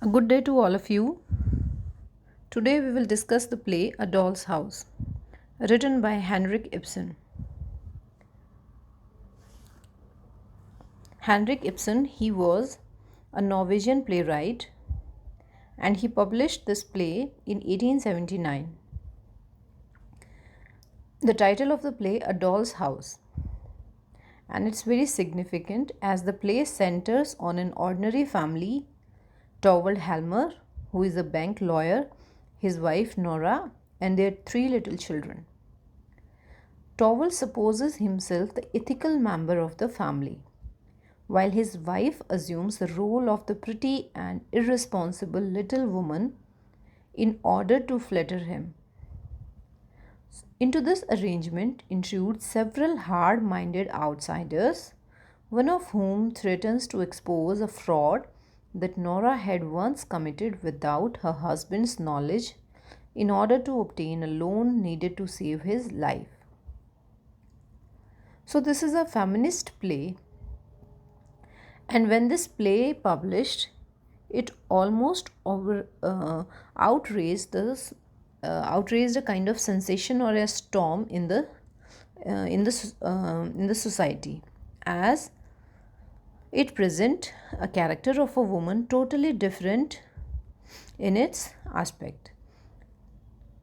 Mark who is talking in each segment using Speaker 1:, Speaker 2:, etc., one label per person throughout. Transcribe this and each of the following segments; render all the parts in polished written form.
Speaker 1: A good day to all of you. Today we will discuss the play A Doll's House, written by Henrik Ibsen. Henrik Ibsen, he was a Norwegian playwright and he published this play in 1879. The title of the play A Doll's House, and it's very significant as the play centers on an ordinary family, Torvald Helmer, who is a bank lawyer, his wife Nora, and their three little children. Torvald supposes himself the ethical member of the family, while his wife assumes the role of the pretty and irresponsible little woman in order to flatter him. Into this arrangement intrude several hard minded outsiders, one of whom threatens to expose a fraud that Nora had once committed without her husband's knowledge in order to obtain a loan needed to save his life. So, this is a feminist play, and when this play published, it almost outraged outraged a kind of sensation or a storm in the society, as it present a character of a woman totally different in its aspect.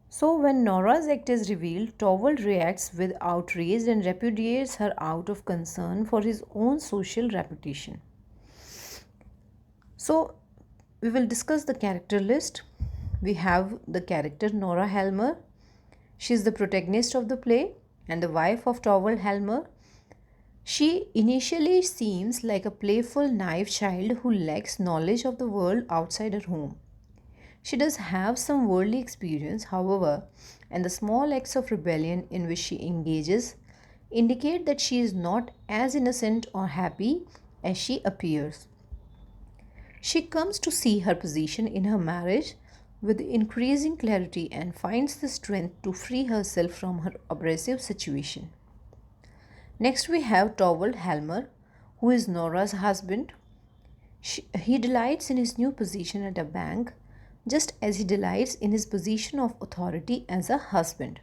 Speaker 1: So, when Nora's act is revealed, Torvald reacts with outrage and repudiates her out of concern for his own social reputation. So, we will discuss the character list. We have the character Nora Helmer. She is the protagonist of the play and the wife of Torvald Helmer. She initially seems like a playful, naive child who lacks knowledge of the world outside her home. She does have some worldly experience, however, and the small acts of rebellion in which she engages indicate that she is not as innocent or happy as she appears. She comes to see her position in her marriage with increasing clarity and finds the strength to free herself from her oppressive situation. Next, we have Torvald Helmer, who is Nora's husband. He delights in his new position at a bank just as he delights in his position of authority as a husband.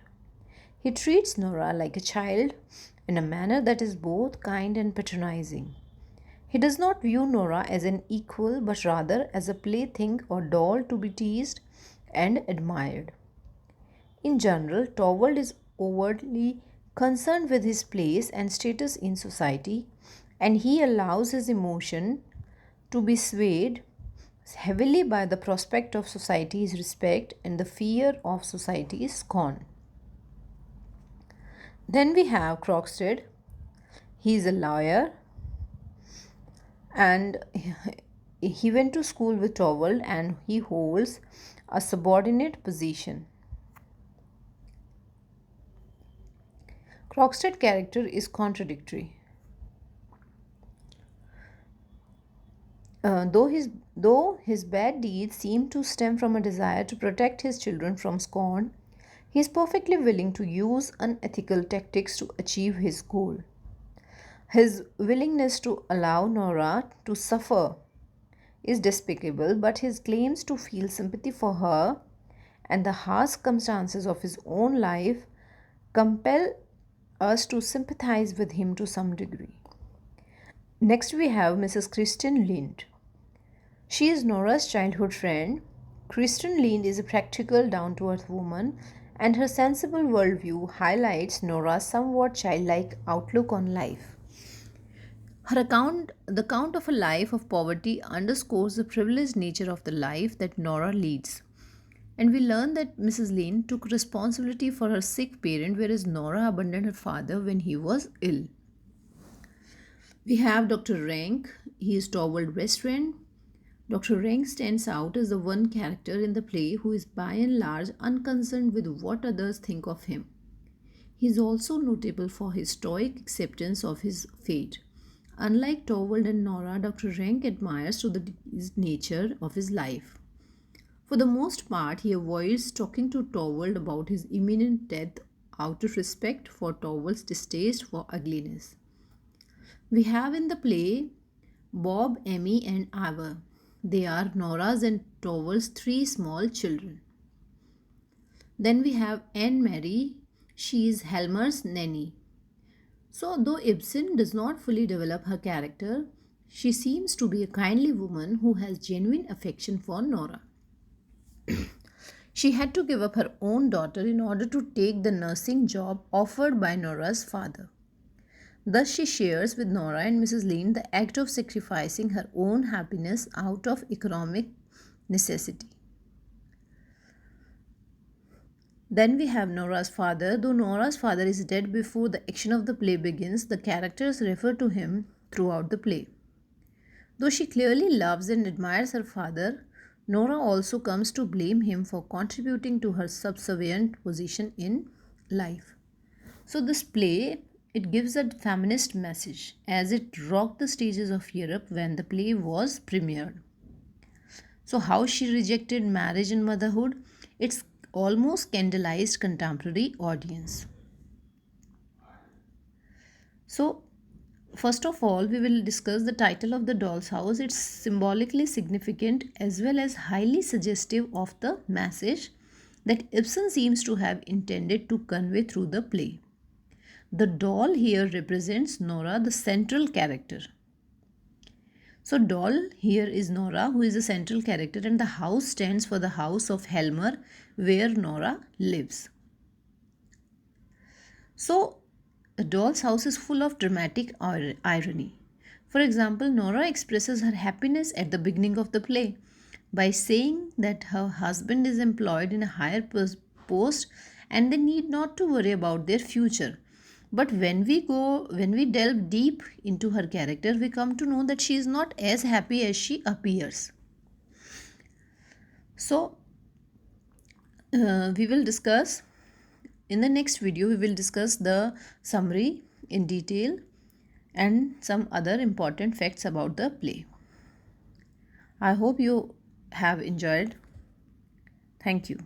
Speaker 1: He treats Nora like a child in a manner that is both kind and patronizing. He does not view Nora as an equal but rather as a plaything or doll to be teased and admired. In general, Torvald is overtly concerned with his place and status in society, and he allows his emotion to be swayed heavily by the prospect of society's respect and the fear of society's scorn. Then we have Krogstad. He is a lawyer and he went to school with Torvald and he holds a subordinate position. Krogstad character is contradictory. Though his bad deeds seem to stem from a desire to protect his children from scorn, he is perfectly willing to use unethical tactics to achieve his goal. His willingness to allow Nora to suffer is despicable, but his claims to feel sympathy for her and the harsh circumstances of his own life compel us to sympathize with him to some degree. Next, we have Mrs. Kristen Lind. She is Nora's childhood friend. Kristen Lind is a practical, down to earth woman, and her sensible worldview highlights Nora's somewhat childlike outlook on life. The account of a life of poverty underscores the privileged nature of the life that Nora leads. And we learn that Mrs. Lane took responsibility for her sick parent, whereas Nora abandoned her father when he was ill. We have Dr. Rank. He is Torvald's best friend. Dr. Rank stands out as the one character in the play who is by and large unconcerned with what others think of him. He is also notable for his stoic acceptance of his fate. Unlike Torvald and Nora, Dr. Rank admires to the nature of his life. For the most part, he avoids talking to Torvald about his imminent death out of respect for Torvald's distaste for ugliness. We have in the play Bob, Emmy, and Ivor. They are Nora's and Tovel's three small children. Then we have Anne Marie. She is Helmer's nanny. So, though Ibsen does not fully develop her character, she seems to be a kindly woman who has genuine affection for Nora. She had to give up her own daughter in order to take the nursing job offered by Nora's father. Thus, she shares with Nora and Mrs. Lane the act of sacrificing her own happiness out of economic necessity. Then we have Nora's father. Though Nora's father is dead before the action of the play begins, the characters refer to him throughout the play. Though she clearly loves and admires her father, Nora also comes to blame him for contributing to her subservient position in life. So this play, it gives a feminist message as it rocked the stages of Europe when the play was premiered. So how she rejected marriage and motherhood, it's almost scandalized contemporary audience. So first of all, we will discuss the title of the Doll's House. It's symbolically significant as well as highly suggestive of the message that Ibsen seems to have intended to convey through the play. The doll here represents Nora, the central character. So, doll here is Nora, who is the central character, and the house stands for the house of Helmer, where Nora lives. So, a doll's house is full of dramatic irony. For example, Nora expresses her happiness at the beginning of the play by saying that her husband is employed in a higher post and they need not to worry about their future. But when we delve deep into her character, we come to know that she is not as happy as she appears. So, we will discuss in the next video, we will discuss the summary in detail and some other important facts about the play. I hope you have enjoyed. Thank you.